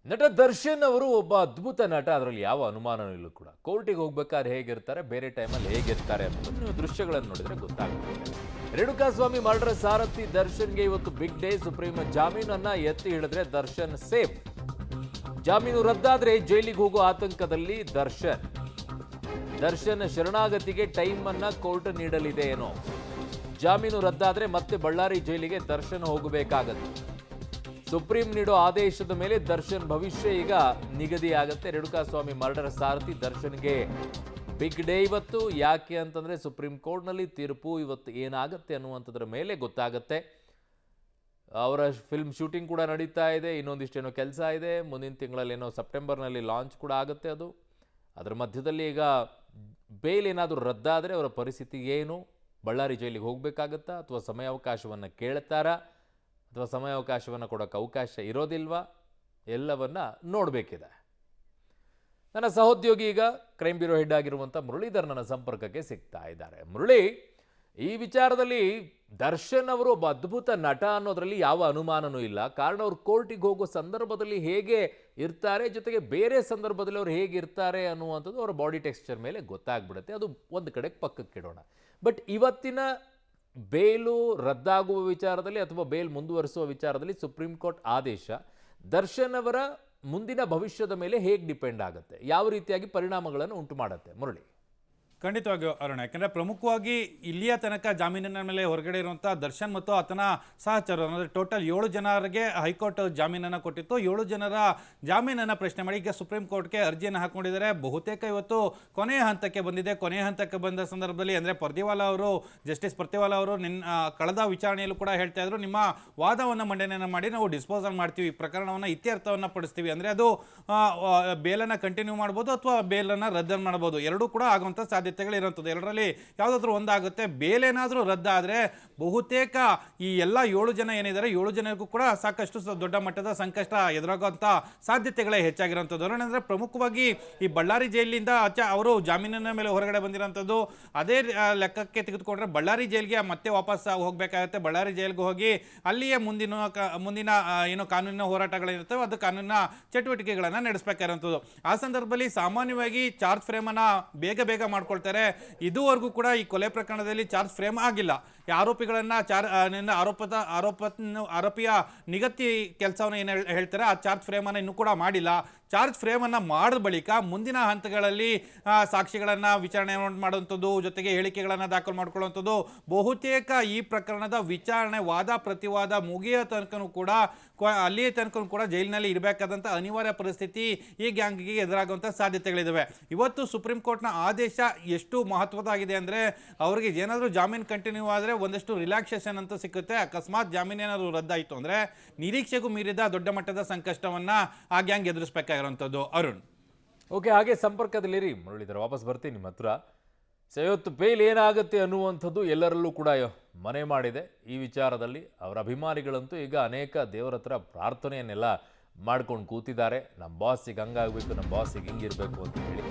ನಟ ದರ್ಶನ್ ಅವರು ಒಬ್ಬ ಅದ್ಭುತ ನಟ, ಅದರಲ್ಲಿ ಯಾವ ಅನುಮಾನನೂ ಇಲ್ಲ ಕೂಡ. ಕೋರ್ಟಿಗೆ ಹೋಗ್ಬೇಕಾದ್ರೆ ಹೇಗಿರ್ತಾರೆ, ಬೇರೆ ಟೈಮಲ್ಲಿ ಹೇಗಿರ್ತಾರೆ ಅನ್ನೋದನ್ನು ನೀವು ದೃಶ್ಯಗಳನ್ನು ನೋಡಿದ್ರೆ ಗೊತ್ತಾಗುತ್ತೆ. ರೇಣುಕಾಸ್ವಾಮಿ ಮರ್ಡರ್ ಸಾರಥಿ ದರ್ಶನ್ಗೆ ಇವತ್ತು ಬಿಗ್ ಡೇ. ಸುಪ್ರೀಂ ಜಾಮೀನನ್ನ ಎತ್ತಿ ಹಿಡಿದ್ರೆ ದರ್ಶನ್ ಸೇಫ್. ಜಾಮೀನು ರದ್ದಾದ್ರೆ ಜೈಲಿಗೆ ಹೋಗೋ ಆತಂಕದಲ್ಲಿ ದರ್ಶನ್ ಶರಣಾಗತಿಗೆ ಟೈಮ್ ಅನ್ನ ಕೋರ್ಟ್ ನೀಡಲಿದೆ ಏನೋ. ಜಾಮೀನು ರದ್ದಾದ್ರೆ ಮತ್ತೆ ಬಳ್ಳಾರಿ ಜೈಲಿಗೆ ದರ್ಶನ್ ಹೋಗಬೇಕಾಗತ್ತೆ. ಸುಪ್ರೀಂ ನೀಡೋ ಆದೇಶದ ಮೇಲೆ ದರ್ಶನ್ ಭವಿಷ್ಯ ಈಗ ನಿಗದಿಯಾಗುತ್ತೆ. ರೇಣುಕಾಸ್ವಾಮಿ ಮರ್ಡರ್ ಸಾರಥಿ ದರ್ಶನ್ಗೆ ಬಿಗ್ ಡೇ ಇವತ್ತು. ಯಾಕೆ ಅಂತಂದ್ರೆ ಸುಪ್ರೀಂ ಕೋರ್ಟ್ನಲ್ಲಿ ತೀರ್ಪು ಇವತ್ತು ಏನಾಗುತ್ತೆ ಅನ್ನುವಂಥದ್ರ ಮೇಲೆ ಗೊತ್ತಾಗುತ್ತೆ. ಅವರ ಫಿಲ್ಮ್ ಶೂಟಿಂಗ್ ಕೂಡ ನಡೀತಾ ಇದೆ, ಇನ್ನೊಂದಿಷ್ಟೇನೋ ಕೆಲಸ ಇದೆ. ಮುಂದಿನ ತಿಂಗಳಲ್ಲಿ ಏನೋ ಸೆಪ್ಟೆಂಬರ್ನಲ್ಲಿ ಲಾಂಚ್ ಕೂಡ ಆಗುತ್ತೆ ಅದು. ಅದರ ಮಧ್ಯದಲ್ಲಿ ಈಗ ಬೇಲ್ ಏನಾದರೂ ರದ್ದಾದರೆ ಅವರ ಪರಿಸ್ಥಿತಿ ಏನು? ಬಳ್ಳಾರಿ ಜೈಲಿಗೆ ಹೋಗಬೇಕಾಗತ್ತಾ ಅಥವಾ ಸಮಯಾವಕಾಶವನ್ನು ಕೇಳ್ತಾರಾ ಅಥವಾ ಸಮಯಾವಕಾಶವನ್ನು ಕೊಡೋಕ್ಕೆ ಅವಕಾಶ ಇರೋದಿಲ್ವಾ? ಎಲ್ಲವನ್ನ ನೋಡಬೇಕಿದೆ. ನನ್ನ ಸಹೋದ್ಯೋಗಿ ಈಗ ಕ್ರೈಮ್ ಬ್ಯೂರೋ ಹೆಡ್ ಆಗಿರುವಂಥ ಮುರಳೀಧರ್ ನನ್ನ ಸಂಪರ್ಕಕ್ಕೆ ಸಿಗ್ತಾ ಇದ್ದಾರೆ. ಮುರಳಿ, ಈ ವಿಚಾರದಲ್ಲಿ ದರ್ಶನ್ ಅವರು ಒಬ್ಬ ಅದ್ಭುತ ನಟ ಅನ್ನೋದರಲ್ಲಿ ಯಾವ ಅನುಮಾನನೂ ಇಲ್ಲ. ಕಾರಣ ಅವರು ಕೋರ್ಟಿಗೆ ಹೋಗೋ ಸಂದರ್ಭದಲ್ಲಿ ಹೇಗೆ ಇರ್ತಾರೆ, ಜೊತೆಗೆ ಬೇರೆ ಸಂದರ್ಭದಲ್ಲಿ ಅವರು ಹೇಗಿರ್ತಾರೆ ಅನ್ನುವಂಥದ್ದು ಅವರ ಬಾಡಿ ಟೆಕ್ಸ್ಚರ್ ಮೇಲೆ ಗೊತ್ತಾಗ್ಬಿಡುತ್ತೆ. ಅದು ಒಂದು ಕಡೆಗೆ ಪಕ್ಕಕ್ಕಿಡೋಣ. ಬಟ್ ಇವತ್ತಿನ ಬೇಲು ರದ್ದಾಗುವ ವಿಚಾರದಲ್ಲಿ ಅಥವಾ ಬೇಲ್ ಮುಂದುವರಿಸುವ ವಿಚಾರದಲ್ಲಿ ಸುಪ್ರೀಂ ಕೋರ್ಟ್ ಆದೇಶ ದರ್ಶನ್ ಅವರ ಮುಂದಿನ ಭವಿಷ್ಯದ ಮೇಲೆ ಹೇಗೆ ಡಿಪೆಂಡ್ ಆಗುತ್ತೆ, ಯಾವ ರೀತಿಯಾಗಿ ಪರಿಣಾಮಗಳನ್ನು ಉಂಟು ಮಾಡುತ್ತೆ ಮುರಳಿ? ಖಂಡಿತವಾಗಿಯೂ ಅರುಣ್, ಯಾಕೆಂದರೆ ಪ್ರಮುಖವಾಗಿ ಇಲ್ಲಿಯ ತನಕ ಜಾಮೀನಿನ ಮೇಲೆ ಹೊರಗಡೆ ಇರುವಂಥ ದರ್ಶನ್ ಮತ್ತು ಆತನ ಸಹಚರರು ಅಂದರೆ ಟೋಟಲ್ 7 ಜನರಿಗೆ ಹೈಕೋರ್ಟ್ ಜಾಮೀನನ್ನು ಕೊಟ್ಟಿತ್ತು. 7 ಜನರ ಜಾಮೀನನ್ನು ಪ್ರಶ್ನೆ ಮಾಡಿ ಈಗ ಸುಪ್ರೀಂ ಕೋರ್ಟ್ಗೆ ಅರ್ಜಿಯನ್ನು ಹಾಕೊಂಡಿದ್ದಾರೆ. ಬಹುತೇಕ ಇವತ್ತು ಕೊನೆಯ ಹಂತಕ್ಕೆ ಬಂದಿದೆ. ಕೊನೆಯ ಹಂತಕ್ಕೆ ಬಂದ ಸಂದರ್ಭದಲ್ಲಿ ಅಂದರೆ ಜಸ್ಟಿಸ್ ಪರ್ದಿವಾಲಾ ಅವರು ಕಳೆದ ವಿಚಾರಣೆಯಲ್ಲೂ ಕೂಡ ಹೇಳ್ತಾ ಇದ್ರು, ನಿಮ್ಮ ವಾದವನ್ನು ಮಂಡನೆಯನ್ನು ಮಾಡಿ ನಾವು ಡಿಸ್ಪೋಸಲ್ ಮಾಡ್ತೀವಿ, ಈ ಪ್ರಕರಣವನ್ನು ಇತ್ಯರ್ಥವನ್ನು ಪಡಿಸ್ತೀವಿ. ಅಂದರೆ ಅದು ಬೇಲನ್ನು ಕಂಟಿನ್ಯೂ ಮಾಡ್ಬೋದು ಅಥವಾ ಬೇಲನ್ನು ರದ್ದನ್ನು ಮಾಡ್ಬೋದು, ಎರಡೂ ಕೂಡ ಆಗುವಂಥ ಸಾಧ್ಯತೆಗಳಿರುವಂಥದ್ದು. ಎರಡರಲ್ಲಿ ಯಾವುದಾದ್ರೂ ಒಂದಾಗುತ್ತೆ. ಬೇಲೇನಾದರೂ ರದ್ದಾದರೆ ಬಹುತೇಕ ಈ ಎಲ್ಲ 7 ಜನ ಏನಿದ್ದಾರೆ 7 ಜನರಿಗೂ ಕೂಡ ಸಾಕಷ್ಟು ದೊಡ್ಡ ಮಟ್ಟದ ಸಂಕಷ್ಟ ಎದುರಾಗುವಂಥ ಸಾಧ್ಯತೆಗಳೇ ಹೆಚ್ಚಾಗಿರುವಂಥದ್ದು. ಅಂದರೆ ಪ್ರಮುಖವಾಗಿ ಈ ಬಳ್ಳಾರಿ ಜೈಲಿನಿಂದ ಅವರು ಜಾಮೀನಿನ ಮೇಲೆ ಹೊರಗಡೆ ಬಂದಿರೋಂಥದ್ದು. ಅದೇ ಲೆಕ್ಕಕ್ಕೆ ತೆಗೆದುಕೊಂಡ್ರೆ ಬಳ್ಳಾರಿ ಜೈಲಿಗೆ ಮತ್ತೆ ವಾಪಸ್ ಹೋಗಬೇಕಾಗುತ್ತೆ. ಬಳ್ಳಾರಿ ಜೈಲಿಗೆ ಹೋಗಿ ಅಲ್ಲಿಯೇ ಮುಂದಿನ ಏನು ಕಾನೂನಿನ ಹೋರಾಟಗಳಿರ್ತವೆ, ಅದು ಕಾನೂನಿನ ಚಟುವಟಿಕೆಗಳನ್ನು ನಡೆಸಬೇಕಾಗಿರುವಂಥದ್ದು. ಆ ಸಂದರ್ಭದಲ್ಲಿ ಸಾಮಾನ್ಯವಾಗಿ ಚಾರ್ಜ್ ಫ್ರೇಮನ್ನು ಬೇಗ ಮಾಡ್ಕೊಳ್ತಾರೆ. ಇದುವರೆಗೂ ಕೂಡ ಈ ಕೊಲೆ ಪ್ರಕರಣದಲ್ಲಿ ಚಾರ್ಜ್ ಫ್ರೇಮ್ ಆಗಿಲ್ಲ. ಈ ಆರೋಪಿಗಳನ್ನು ಆರೋಪಿಯ ನಿಗತ್ತಿ ಕೆಲಸವನ್ನು ಏನು ಹೇಳ್ತಾರೆ ಆ ಚಾರ್ಜ್ ಫ್ರೇಮನ್ನು ಇನ್ನೂ ಕೂಡ ಮಾಡಿಲ್ಲ. ಚಾರ್ಜ್ ಫ್ರೇಮನ್ನು ಮಾಡಿದ ಬಳಿಕ ಮುಂದಿನ ಹಂತಗಳಲ್ಲಿ ಸಾಕ್ಷಿಗಳನ್ನು ವಿಚಾರಣೆ ಮಾಡುವಂಥದ್ದು, ಜೊತೆಗೆ ಹೇಳಿಕೆಗಳನ್ನು ದಾಖಲು ಮಾಡಿಕೊಳ್ಳುವಂಥದ್ದು. ಬಹುತೇಕ ಈ ಪ್ರಕರಣದ ವಿಚಾರಣೆ ವಾದ ಪ್ರತಿವಾದ ಮುಗಿಯೋ ತನಕನೂ ಕೂಡ ಅಲ್ಲಿಯೇ ತನಕನೂ ಕೂಡ ಜೈಲಿನಲ್ಲಿ ಇರಬೇಕಾದಂಥ ಅನಿವಾರ್ಯ ಪರಿಸ್ಥಿತಿ ಈ ಗ್ಯಾಂಗಿಗೆ ಎದುರಾಗುವಂಥ ಸಾಧ್ಯತೆಗಳಿದ್ದಾವೆ. ಇವತ್ತು ಸುಪ್ರೀಂ ಕೋರ್ಟ್ನ ಆದೇಶ ಎಷ್ಟು ಮಹತ್ವದಾಗಿದೆ ಅಂದರೆ ಅವರಿಗೆ ಏನಾದರೂ ಜಾಮೀನು ಕಂಟಿನ್ಯೂ ಆದರೆ ಒಂದಷ್ಟು ರಿಲ್ಯಾಕ್ಸೇಷನ್ ಅಂತ ಸಿಕ್ಕುತ್ತೆ. ಅಕಸ್ಮಾತ್ ಜಾಮೀನು ಏನಾದರೂ ರದ್ದಾಯಿತು ಅಂದರೆ ನಿರೀಕ್ಷೆಗೂ ಮೀರಿದ ದೊಡ್ಡ ಮಟ್ಟದ ಸಂಕಷ್ಟವನ್ನು ಆ ಗ್ಯಾಂಗ್ ಎದುರಿಸಬೇಕಾಗಿರುವಂಥದ್ದು. ಅರುಣ್, ಓಕೆ, ಹಾಗೆ ಸಂಪರ್ಕದಲ್ಲಿರಿ ಮುರಳೀಧರ್. ವಾಪಸ್ ಬರ್ತೀನಿ ನಿಮ್ಮ ಹತ್ರ. ಇವತ್ತು ಬೇಲ್ ಏನಾಗುತ್ತೆ ಅನ್ನುವಂಥದ್ದು ಎಲ್ಲರಲ್ಲೂ ಕೂಡ ಮನೆ ಮಾಡಿದೆ. ಈ ವಿಚಾರದಲ್ಲಿ ಅವರ ಅಭಿಮಾನಿಗಳಂತೂ ಈಗ ಅನೇಕ ದೇವರ ಹತ್ರ ಪ್ರಾರ್ಥನೆಯನ್ನೆಲ್ಲ ಮಾಡ್ಕೊಂಡು ಕೂತಿದ್ದಾರೆ. ನಮ್ಮ ಬಾಸಿಗೆ ಹಂಗಾಗಬೇಕು, ನಮ್ಮ ಬಾಸಿಗೆ ಹಿಂಗಿರಬೇಕು ಅಂತ ಹೇಳಿ.